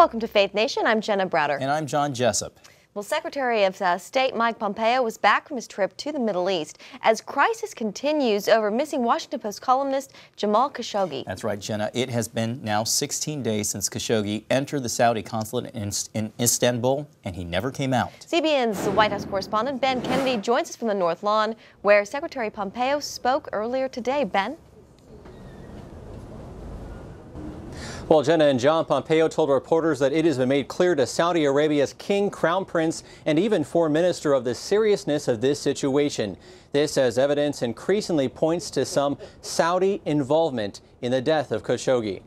Welcome to Faith Nation. I'm Jenna Browder. And I'm John Jessup. Well, Secretary of State Mike Pompeo was back from his trip to the Middle East as crisis continues over missing Washington Post columnist Jamal Khashoggi. That's right, Jenna. It has been now 16 days since Khashoggi entered the Saudi consulate in Istanbul, and he never came out. CBN's White House correspondent Ben Kennedy joins us from the North Lawn, where Secretary Pompeo spoke earlier today. Ben? Well, Jenna and John, Pompeo told reporters that it has been made clear to Saudi Arabia's king, crown prince, and even foreign minister of the seriousness of this situation. This as evidence increasingly points to some Saudi involvement in the death of Khashoggi.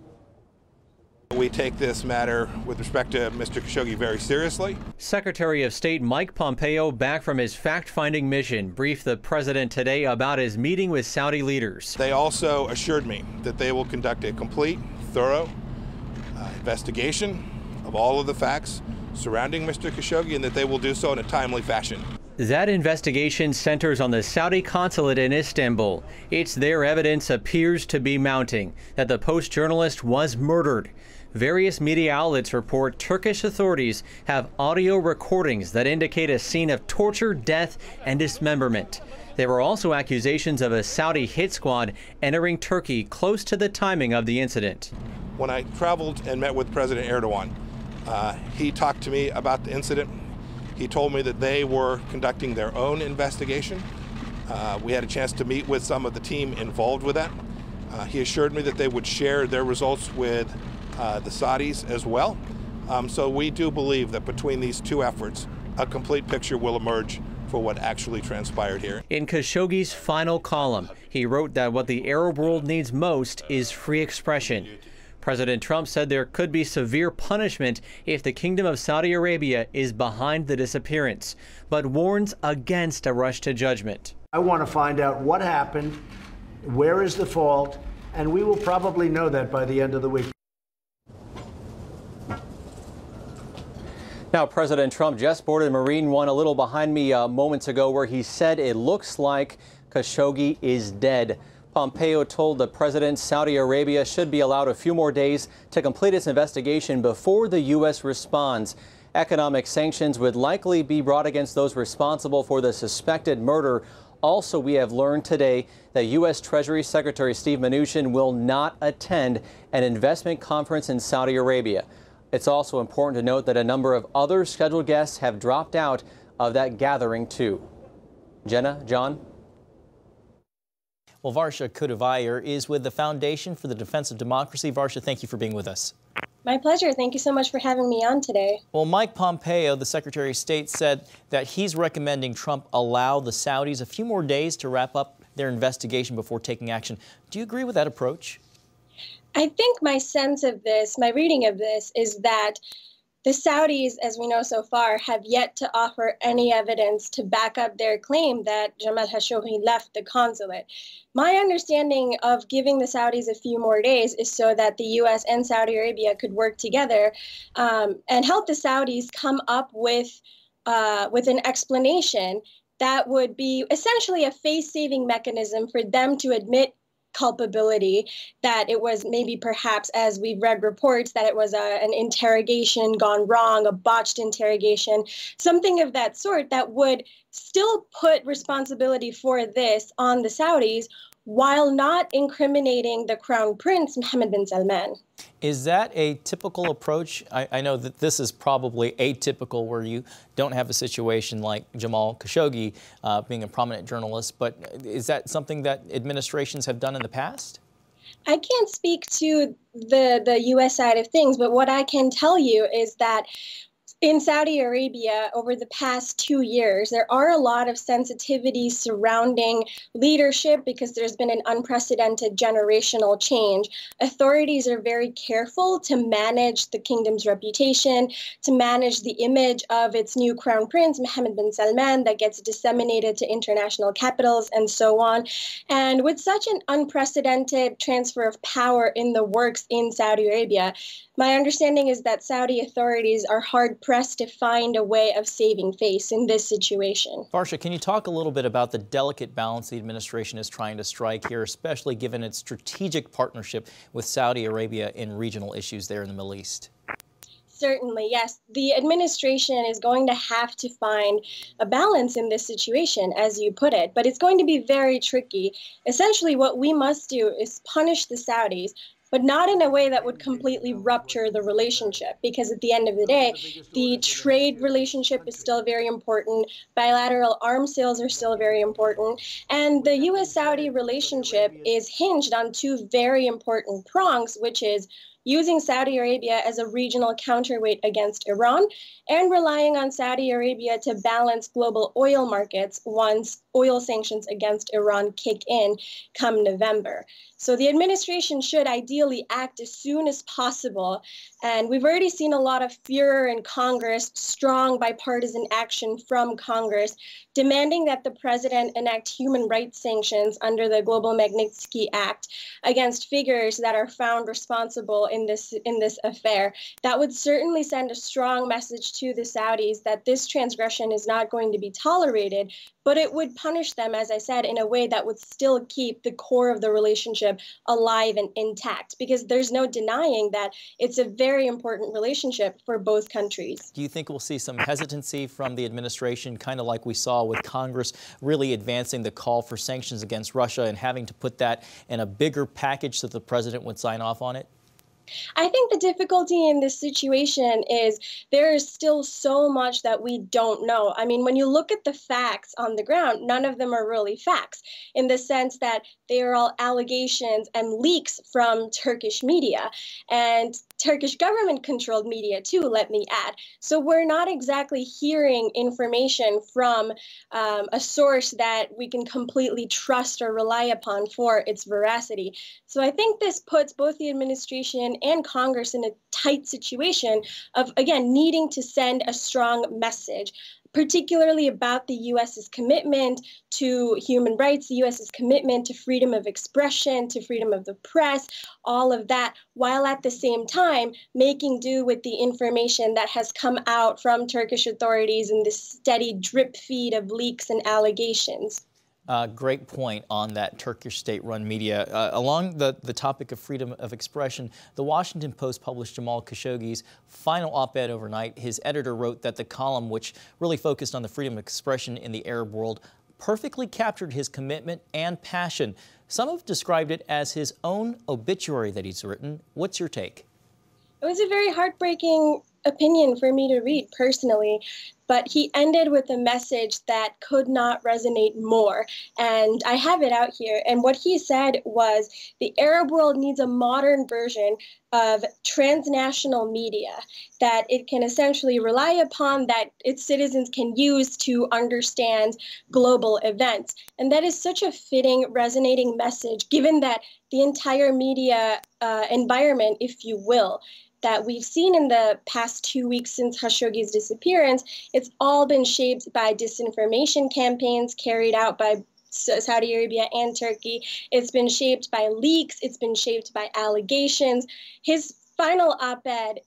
We take this matter with respect to Mr. Khashoggi very seriously. Secretary of State Mike Pompeo, back from his fact-finding mission, briefed the president today about his meeting with Saudi leaders. They also assured me that they will conduct a complete, thorough investigation of all of the facts surrounding Mr. Khashoggi, and that they will do so in a timely fashion. That investigation centers on the Saudi consulate in Istanbul. It's there evidence appears to be mounting that the Post journalist was murdered. Various media outlets report Turkish authorities have audio recordings that indicate a scene of torture, death, and dismemberment. There were also accusations of a Saudi hit squad entering Turkey close to the timing of the incident. When I traveled and met with President Erdogan, he talked to me about the incident. He told me that they were conducting their own investigation. We had a chance to meet with some of the team involved with that. He assured me that they would share their results with the Saudis as well. So we do believe that between these two efforts, a complete picture will emerge for what actually transpired here. In Khashoggi's final column, he wrote that what the Arab world needs most is free expression. President Trump said there could be severe punishment if the Kingdom of Saudi Arabia is behind the disappearance, but warns against a rush to judgment. I want to find out what happened, where is the fault, and we will probably know that by the end of the week. Now, President Trump just boarded Marine One a little behind me moments ago, where he said it looks like Khashoggi is dead. Pompeo told the president Saudi Arabia should be allowed a few more days to complete its investigation before the U.S. responds. Economic sanctions would likely be brought against those responsible for the suspected murder. Also, we have learned today that U.S. Treasury Secretary Steve Mnuchin will not attend an investment conference in Saudi Arabia. It's also important to note that a number of other scheduled guests have dropped out of that gathering too. Jenna, John? Well, Varsha Kudavayer is with the Foundation for the Defense of Democracy. Varsha, thank you for being with us. My pleasure. Thank you so much for having me on today. Well, Mike Pompeo, the Secretary of State, said that he's recommending Trump allow the Saudis a few more days to wrap up their investigation before taking action. Do you agree with that approach? I think my sense of this, my reading of this, is that the Saudis, as we know so far, have yet to offer any evidence to back up their claim that Jamal Khashoggi left the consulate. My understanding of giving the Saudis a few more days is so that the U.S. and Saudi Arabia could work together and help the Saudis come up with an explanation that would be essentially a face-saving mechanism for them to admit culpability, that it was maybe perhaps, as we've read reports, that it was an interrogation gone wrong, a botched interrogation, something of that sort that would still put responsibility for this on the Saudis while not incriminating the Crown Prince, Mohammed bin Salman. Is that a typical approach? I know that this is probably atypical, where you don't have a situation like Jamal Khashoggi being a prominent journalist, but is that something that administrations have done in the past? I can't speak to the U.S. side of things, but what I can tell you is that in Saudi Arabia, over the past 2 years, there are a lot of sensitivities surrounding leadership because there's been an unprecedented generational change. Authorities are very careful to manage the kingdom's reputation, to manage the image of its new crown prince, Mohammed bin Salman, that gets disseminated to international capitals and so on. And with such an unprecedented transfer of power in the works in Saudi Arabia, my understanding is that Saudi authorities are hard-pressed to find a way of saving face in this situation. Varsha, can you talk a little bit about the delicate balance the administration is trying to strike here, especially given its strategic partnership with Saudi Arabia in regional issues there in the Middle East? Certainly, yes. The administration is going to have to find a balance in this situation, as you put it, but it's going to be very tricky. Essentially, what we must do is punish the Saudis, but not in a way that would completely rupture the relationship, because at the end of the day, the trade relationship is still very important. Bilateral arms sales are still very important. And the U.S.-Saudi relationship is hinged on two very important prongs, which is using Saudi Arabia as a regional counterweight against Iran, and relying on Saudi Arabia to balance global oil markets once oil sanctions against Iran kick in come November. So the administration should ideally act as soon as possible. And we've already seen a lot of furor in Congress, strong bipartisan action from Congress, demanding that the president enact human rights sanctions under the Global Magnitsky Act against figures that are found responsible in this affair. That would certainly send a strong message to the Saudis that this transgression is not going to be tolerated, but it would punish them, as I said, in a way that would still keep the core of the relationship alive and intact, because there's no denying that it's a very important relationship for both countries. Do you think we'll see some hesitancy from the administration, kind of like we saw with Congress really advancing the call for sanctions against Russia and having to put that in a bigger package so the president would sign off on it? I think the difficulty in this situation is there is still so much that we don't know. I mean, when you look at the facts on the ground, none of them are really facts, in the sense that they are all allegations and leaks from Turkish media, and Turkish government-controlled media too, let me add. So we're not exactly hearing information from a source that we can completely trust or rely upon for its veracity. So I think this puts both the administration and Congress in a tight situation of, again, needing to send a strong message, particularly about the U.S.'s commitment to human rights, the U.S.'s commitment to freedom of expression, to freedom of the press, all of that, while at the same time making do with the information that has come out from Turkish authorities in this steady drip feed of leaks and allegations. Great point on that Turkish state-run media. Along the topic of freedom of expression, the Washington Post published Jamal Khashoggi's final op-ed overnight. His editor wrote that the column, which really focused on the freedom of expression in the Arab world, perfectly captured his commitment and passion. Some have described it as his own obituary that he's written. What's your take? It was a very heartbreaking opinion for me to read personally, but he ended with a message that could not resonate more. And I have it out here. And what he said was the Arab world needs a modern version of transnational media that it can essentially rely upon, that its citizens can use to understand global events. And that is such a fitting, resonating message, given that the entire media environment, if you will, that we've seen in the past 2 weeks since Khashoggi's disappearance, it's all been shaped by disinformation campaigns carried out by Saudi Arabia and Turkey. It's been shaped by leaks. It's been shaped by allegations. His final op-ed,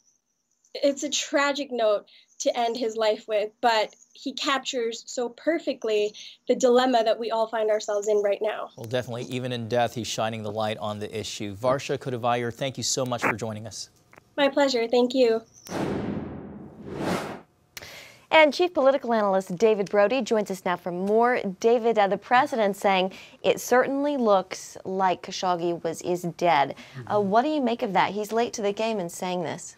it's a tragic note to end his life with, but he captures so perfectly the dilemma that we all find ourselves in right now. Well, definitely, even in death, he's shining the light on the issue. Varsha Kodavayar, thank you so much for joining us. My pleasure. Thank you. And Chief Political Analyst David Brody joins us now for more. David, the president saying it certainly looks like Khashoggi is dead. What do you make of that? He's late to the game in saying this.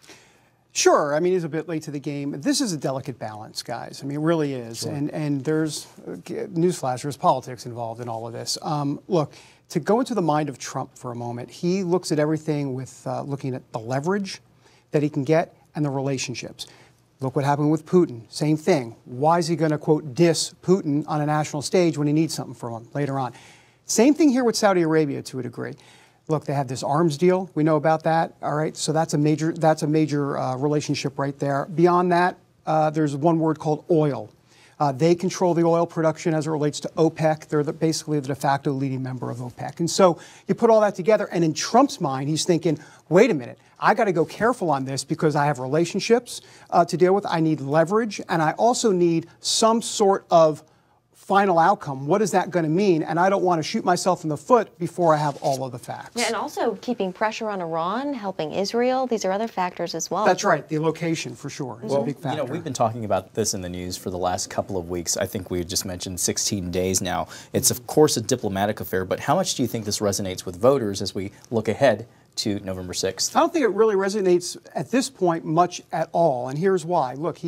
Sure. I mean, he's a bit late to the game. This is a delicate balance, guys. I mean, it really is. Sure. And there's, newsflash, there's politics involved in all of this. Look, to go into the mind of Trump for a moment, he looks at everything with looking at the leverage that he can get and the relationships. Look what happened with Putin. Same thing. Why is he going to, quote, diss Putin on a national stage when he needs something from him later on? Same thing here with Saudi Arabia to a degree. Look, they have this arms deal. We know about that. All right. So that's a major relationship right there. Beyond that, there's one word called oil. They control the oil production as it relates to OPEC. They're basically the de facto leading member of OPEC. And so you put all that together, and in Trump's mind, he's thinking, wait a minute, I got to go careful on this because I have relationships to deal with. I need leverage, and I also need some sort of final outcome, what is that going to mean? And I don't want to shoot myself in the foot before I have all of the facts. Yeah, and also keeping pressure on Iran, helping Israel. These are other factors as well. That's right. The location, for sure, is a big factor. You know, we've been talking about this in the news for the last couple of weeks. I think we just mentioned 16 days now. It's, of course, a diplomatic affair, but how much do you think this resonates with voters as we look ahead to November 6th? I don't think it really resonates at this point much at all, and here's why. Look,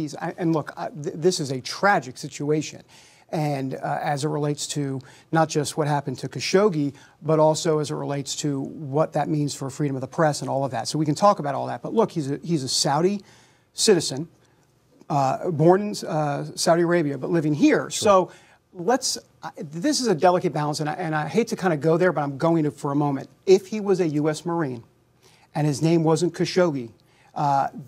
this is a tragic situation, and as it relates to not just what happened to Khashoggi, but also as it relates to what that means for freedom of the press and all of that. So we can talk about all that. But look, he's a Saudi citizen, born in Saudi Arabia, but living here. Sure. So this is a delicate balance, and I hate to kind of go there, but I'm going to for a moment. If he was a U.S. Marine and his name wasn't Khashoggi,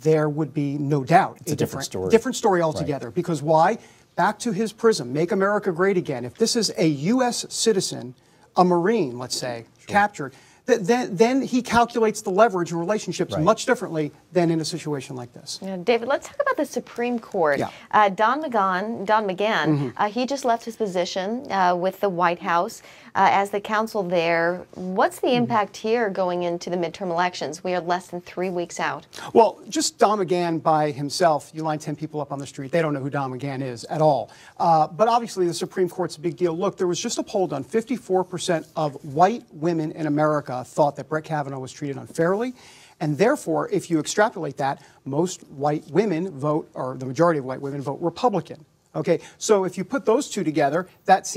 there would be no doubt it's a different story. Different story altogether. Right. Because why? Back to his prism, Make America Great Again. If this is a U.S. citizen, a Marine, let's say, captured, then he calculates the leverage and relationships much differently than in a situation like this. Yeah, David, let's talk about the Supreme Court. Yeah. Don McGahn, he just left his position with the White House as the counsel there. What's the impact here going into the midterm elections? We are less than 3 weeks out. Well, just Don McGahn by himself, you line 10 people up on the street, they don't know who Don McGahn is at all. But obviously the Supreme Court's a big deal. Look, there was just a poll done. 54% of white women in America thought that Brett Kavanaugh was treated unfairly. And therefore, if you extrapolate that, most white women vote, or the majority of white women vote Republican. Okay, so if you put those two together, that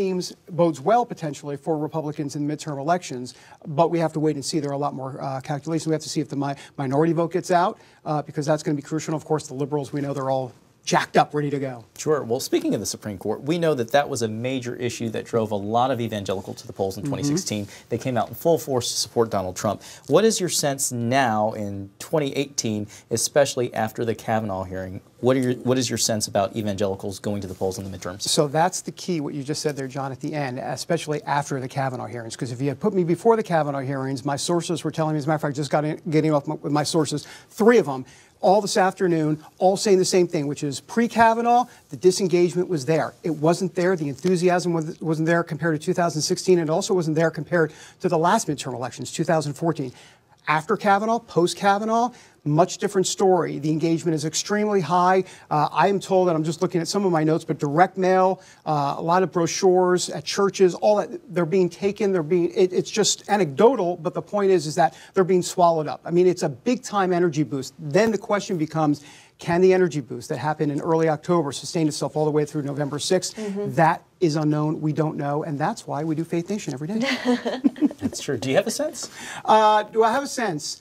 bodes well potentially for Republicans in midterm elections, but we have to wait and see. There are a lot more calculations. We have to see if the minority vote gets out, because that's going to be crucial. And of course, the liberals, we know they're all jacked up, ready to go. Sure. Well, speaking of the Supreme Court, we know that was a major issue that drove a lot of evangelicals to the polls in 2016. They came out in full force to support Donald Trump. What is your sense now in 2018, especially after the Kavanaugh hearing? What is your sense about evangelicals going to the polls in the midterms? So that's the key, what you just said there, John, at the end, especially after the Kavanaugh hearings. Because if you had put me before the Kavanaugh hearings, my sources were telling me, as a matter of fact, I just getting off with my sources, 3 of them, all this afternoon, all saying the same thing, which is pre-Kavanaugh, the disengagement was there. It wasn't there. The enthusiasm wasn't there compared to 2016. It also wasn't there compared to the last midterm elections, 2014. After Kavanaugh, post-Kavanaugh, much different story. The engagement is extremely high. I am told, and I'm just looking at some of my notes, but direct mail, a lot of brochures at churches, all that, they're being taken, it's just anecdotal, but the point is that they're being swallowed up. I mean, it's a big-time energy boost. Then the question becomes, can the energy boost that happened in early October sustain itself all the way through November 6th? That is unknown. We don't know, and that's why we do Faith Nation every day. That's true. Do you have a sense? Do I have a sense?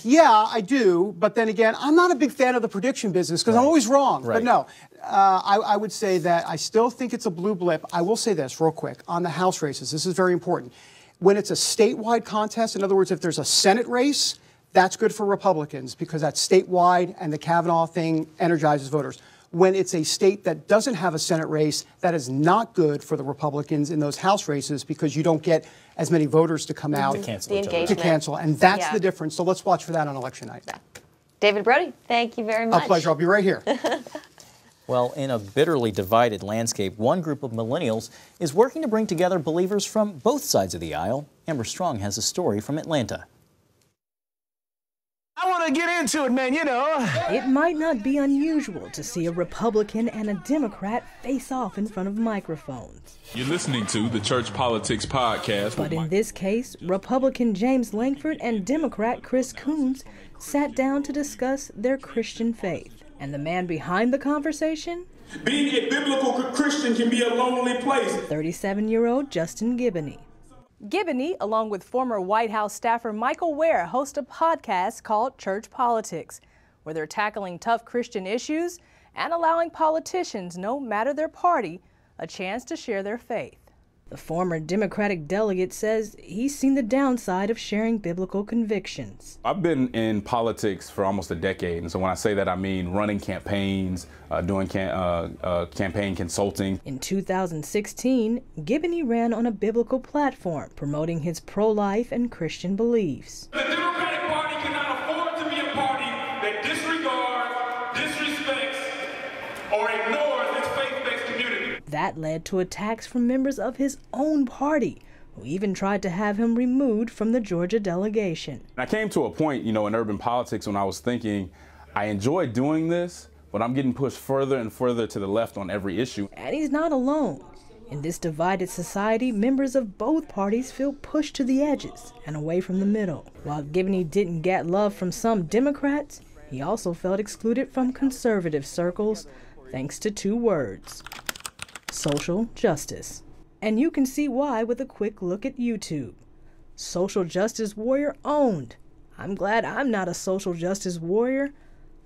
Yeah, I do. But then again, I'm not a big fan of the prediction business because I'm always wrong. But no, I would say that I still think it's a blue blip. I will say this real quick on the House races. This is very important. When it's a statewide contest, in other words, if there's a Senate race, that's good for Republicans because that's statewide and the Kavanaugh thing energizes voters. When it's a state that doesn't have a Senate race, that is not good for the Republicans in those House races because you don't get as many voters to come out to cancel. And that's the difference. So let's watch for that on election night. David Brody, thank you very much. A pleasure. I'll be right here. Well, in a bitterly divided landscape, one group of millennials is working to bring together believers from both sides of the aisle. Amber Straughn has a story from Atlanta. I want to get into it, man, you know. It might not be unusual to see a Republican and a Democrat face off in front of microphones. You're listening to the Church Politics Podcast. But in this case, Republican James Lankford and Democrat Chris Coons sat down to discuss their Christian faith. And the man behind the conversation? Being a biblical Christian can be a lonely place. 37-year-old Justin Gibbon. Gibbon, along with former White House staffer Michael Ware, host a podcast called Church Politics, where they're tackling tough Christian issues and allowing politicians, no matter their party, a chance to share their faith. The former Democratic delegate says he's seen the downside of sharing biblical convictions. I've been in politics for almost a decade, and so when I say that, I mean running campaigns, doing campaign consulting. In 2016, Gibbon ran on a biblical platform promoting his pro-life and Christian beliefs. The Democratic Party cannot afford to be a party that disregards, disrespects, or ignores its faith-based community. That led to attacks from members of his own party, who even tried to have him removed from the Georgia delegation. I came to a point, in urban politics when I was thinking, I enjoy doing this, but I'm getting pushed further and further to the left on every issue. And he's not alone. In this divided society, members of both parties feel pushed to the edges and away from the middle. While Gibbon didn't get love from some Democrats, he also felt excluded from conservative circles, thanks to two words: social justice. And you can see why with a quick look at YouTube. Social justice warrior owned. I'm glad I'm not a social justice warrior.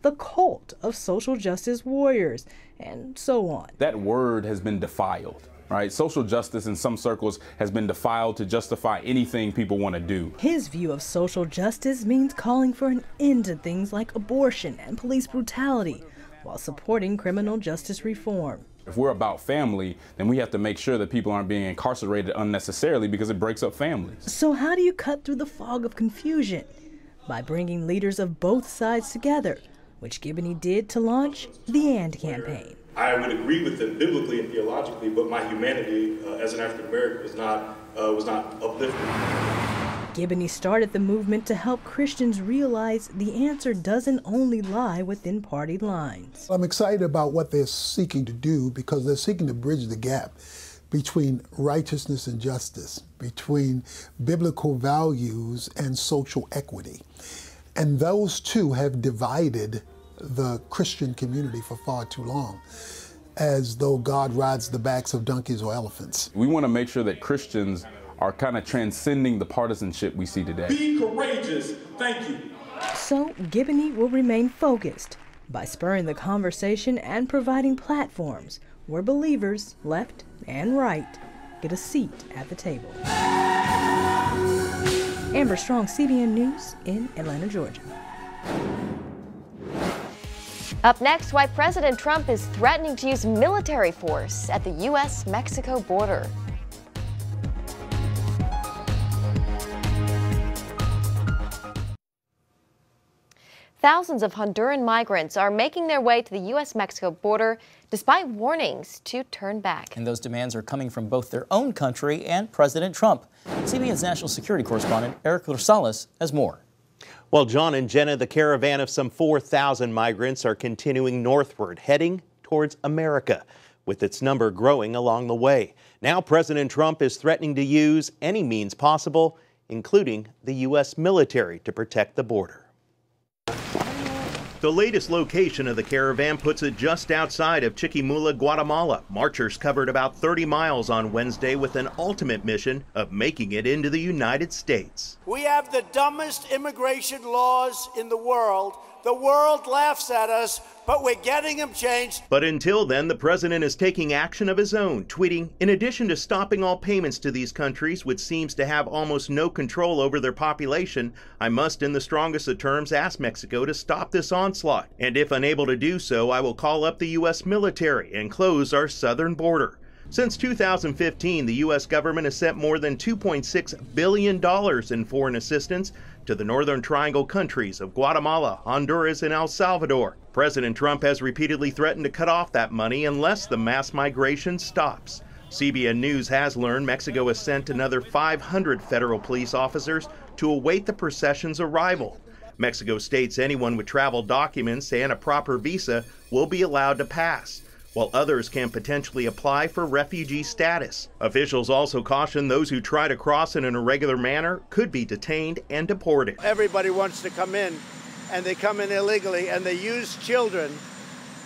The cult of social justice warriors, and so on. That word has been defiled. Right? Social justice in some circles has been defiled to justify anything people want to do. His view of social justice means calling for an end to things like abortion and police brutality, while supporting criminal justice reform. If we're about family, then we have to make sure that people aren't being incarcerated unnecessarily because it breaks up families. So how do you cut through the fog of confusion? By bringing leaders of both sides together, which Gibbon did to launch the AND campaign. I would agree with them biblically and theologically, but my humanity as an African American was not uplifted. Gibbon started the movement to help Christians realize the answer doesn't only lie within party lines. I'm excited about what they're seeking to do because they're seeking to bridge the gap between righteousness and justice, between biblical values and social equity. And those two have divided the Christian community for far too long, as though God rides the backs of donkeys or elephants. We want to make sure that Christians are kind of transcending the partisanship we see today. Be courageous. Thank you. So Gibbon will remain focused by spurring the conversation and providing platforms where believers, left and right, get a seat at the table. Amber Straughn, CBN News in Atlanta, Georgia. Up next, why President Trump is threatening to use military force at the U.S.-Mexico border. Thousands of Honduran migrants are making their way to the U.S.-Mexico border despite warnings to turn back. And those demands are coming from both their own country and President Trump. CBN's national security correspondent Eric Rosales has more. Well, John and Jenna, the caravan of some 4,000 migrants are continuing northward, heading towards America, with its number growing along the way. Now President Trump is threatening to use any means possible, including the U.S. military, to protect the border. The latest location of the caravan puts it just outside of Chiquimula, Guatemala. Marchers covered about 30 miles on Wednesday with an ultimate mission of making it into the United States. We have the dumbest immigration laws in the world. The world laughs at us, but we're getting them changed. But until then, the president is taking action of his own, tweeting, in addition to stopping all payments to these countries, which seems to have almost no control over their population, I must, in the strongest of terms, ask Mexico to stop this onslaught. And if unable to do so, I will call up the U.S. military and close our southern border. Since 2015, the U.S. government has sent more than $2.6 billion in foreign assistance to the Northern Triangle countries of Guatemala, Honduras, and El Salvador. President Trump has repeatedly threatened to cut off that money unless the mass migration stops. CBN News has learned Mexico has sent another 500 federal police officers to await the procession's arrival. Mexico states anyone with travel documents and a proper visa will be allowed to pass, while others can potentially apply for refugee status. Officials also caution those who try to cross in an irregular manner could be detained and deported. Everybody wants to come in, and they come in illegally, and they use children.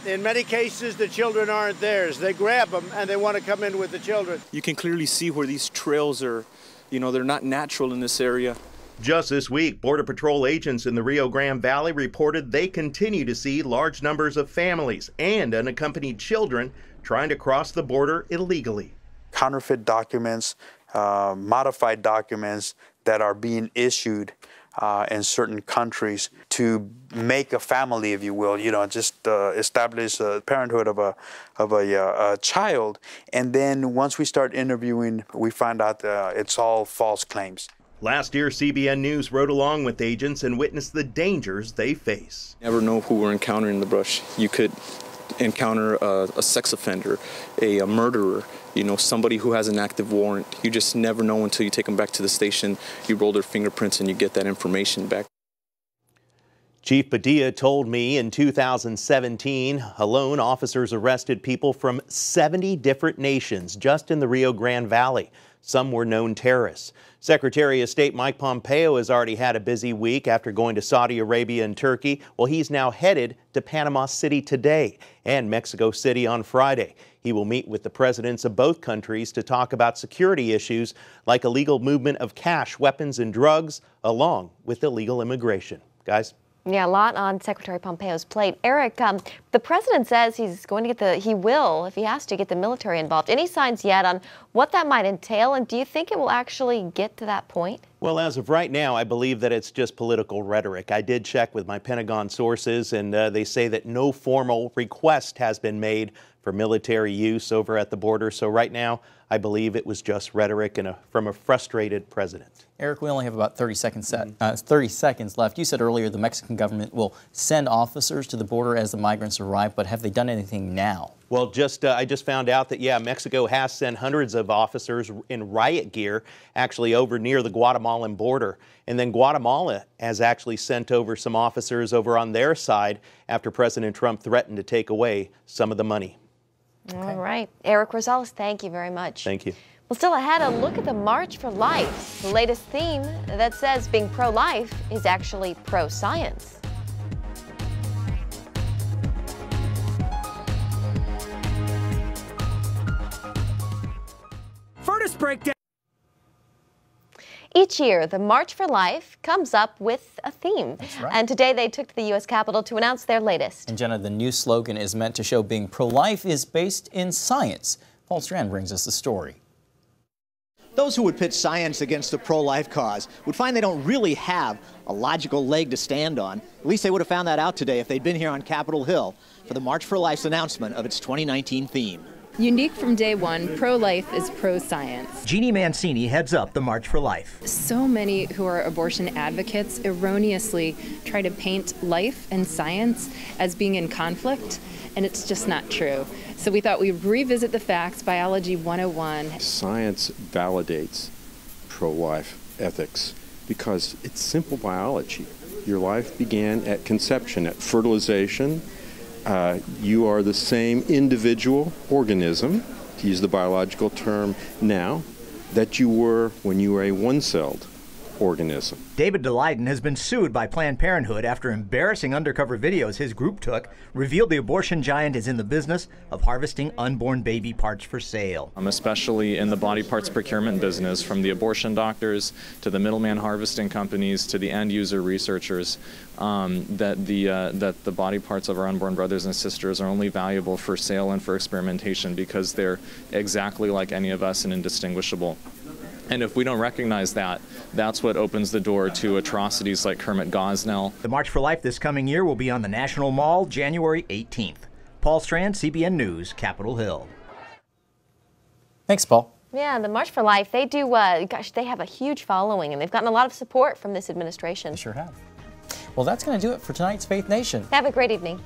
In many cases, the children aren't theirs. They grab them, and they want to come in with the children. You can clearly see where these trails are, they're not natural in this area. Just this week, Border Patrol agents in the Rio Grande Valley reported they continue to see large numbers of families and unaccompanied children trying to cross the border illegally. Counterfeit documents, modified documents that are being issued in certain countries to make a family, if you will, just establish a parenthood of a child. And then once we start interviewing, we find out it's all false claims. Last year, CBN News rode along with agents and witnessed the dangers they face. Never know who we're encountering in the brush. You could encounter a sex offender, a murderer, you know, somebody who has an active warrant. You just never know until you take them back to the station, you roll their fingerprints, and you get that information back. Chief Padilla told me in 2017, alone, officers arrested people from 70 different nations just in the Rio Grande Valley. Some were known terrorists. Secretary of State Mike Pompeo has already had a busy week after going to Saudi Arabia and Turkey. Well, he's now headed to Panama City today and Mexico City on Friday. He will meet with the presidents of both countries to talk about security issues like illegal movement of cash, weapons, and drugs, along with illegal immigration. Guys? Yeah, a lot on Secretary Pompeo's plate. Eric, the president says he's going to he will, if he has to, get the military involved. Any signs yet on what that might entail, and do you think it will actually get to that point? Well, as of right now, I believe that it's just political rhetoric. I did check with my Pentagon sources, and they say that no formal request has been made for military use over at the border. So right now, I believe it was just rhetoric and from a frustrated president. Eric, we only have about 30 seconds left. You said earlier the Mexican government will send officers to the border as the migrants arrive, but have they done anything now? Well, I just found out that, yeah, Mexico has sent hundreds of officers in riot gear actually over near the Guatemalan border. And then Guatemala has actually sent over some officers over on their side after President Trump threatened to take away some of the money. Okay. All right. Eric Rosales, thank you very much. Thank you. Well, still ahead, a look at the March for Life, the latest theme that says being pro-life is actually pro-science. Furnace breakdown. Each year, the March for Life comes up with a theme. That's right. And today they took to the U.S. Capitol to announce their latest. And Jenna, the new slogan is meant to show being pro-life is based in science. Paul Straughn brings us the story. Those who would pit science against the pro-life cause would find they don't really have a logical leg to stand on. At least they would have found that out today if they'd been here on Capitol Hill for the March for Life's announcement of its 2019 theme. Unique from day one, pro-life is pro-science. Jeannie Mancini heads up the March for Life. So many who are abortion advocates erroneously try to paint life and science as being in conflict, and it's just not true. So we thought we'd revisit the facts, Biology 101. Science validates pro-life ethics because it's simple biology. Your life began at conception, at fertilization. You are the same individual organism, to use the biological term now, that you were when you were a one-celled organism. David DeLayden has been sued by Planned Parenthood after embarrassing undercover videos his group took revealed the abortion giant is in the business of harvesting unborn baby parts for sale. Especially in the body parts procurement business, from the abortion doctors to the middleman harvesting companies to the end user researchers, that the body parts of our unborn brothers and sisters are only valuable for sale and for experimentation because they're exactly like any of us and indistinguishable. And if we don't recognize that, that's what opens the door to atrocities like Kermit Gosnell. The March for Life this coming year will be on the National Mall January 18th. Paul Straughn, CBN News, Capitol Hill. Thanks, Paul. Yeah, the March for Life, they do, gosh, they have a huge following, and they've gotten a lot of support from this administration. They sure have. Well, that's going to do it for tonight's Faith Nation. Have a great evening.